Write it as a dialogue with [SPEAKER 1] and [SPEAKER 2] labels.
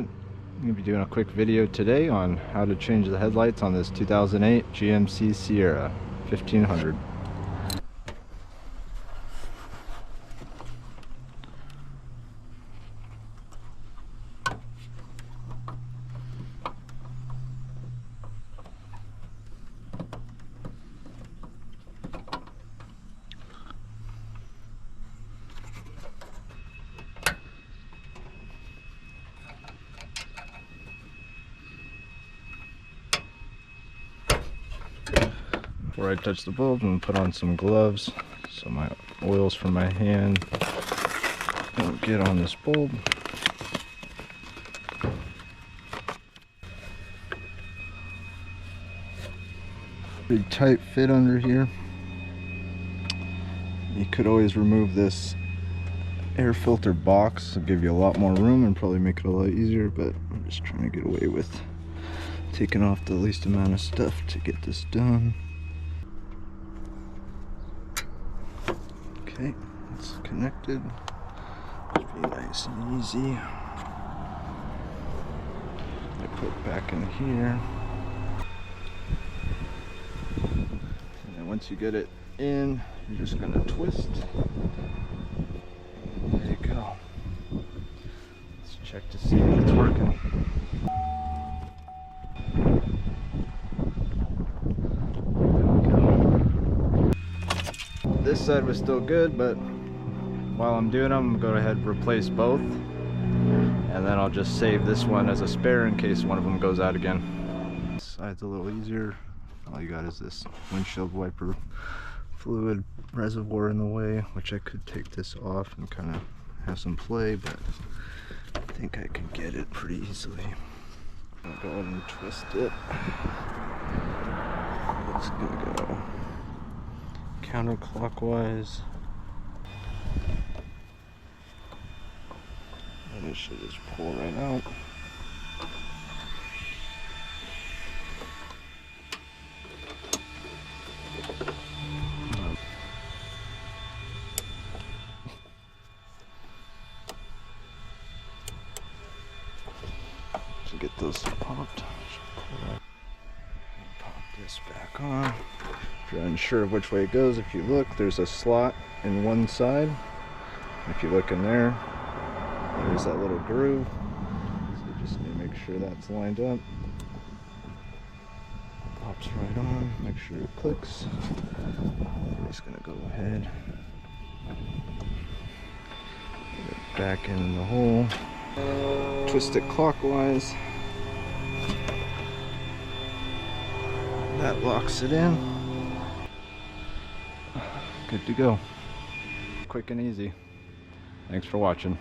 [SPEAKER 1] everyone. I'm going to be doing a quick video today on how to change the headlights on this 2008 GMC Sierra 1500. Before I touch the bulb, I'm going to put on some gloves so my oils from my hand don't get on this bulb. Pretty tight fit under here. You could always remove this air filter box. It'll give you a lot more room and probably make it a lot easier, but I'm just trying to get away with taking off the least amount of stuff to get this done. Okay, it's connected. Should be nice and easy. I put it back in here. And then once you get it in, you're just going to twist. There you go. Let's check to see if it's working. This side was still good, but while I'm doing them, I'm going to go ahead and replace both, and then I'll just save this one as a spare in case one of them goes out again. This side's a little easier. All you got is this windshield wiper fluid reservoir in the way, which I could take this off and kind of have some play, but I think I can get it pretty easily. I'll go ahead and twist it. It's gonna go counterclockwise, and it should just pull right out. To get those popped, pop this back on. If you're unsure of which way it goes, if you look, there's a slot in one side. If you look in there, there's that little groove. So you just need to make sure that's lined up. Pops right on, make sure it clicks. I'm just gonna go ahead, get it back in the hole. Twist it clockwise. That locks it in. Good to go. Quick and easy. Thanks for watching.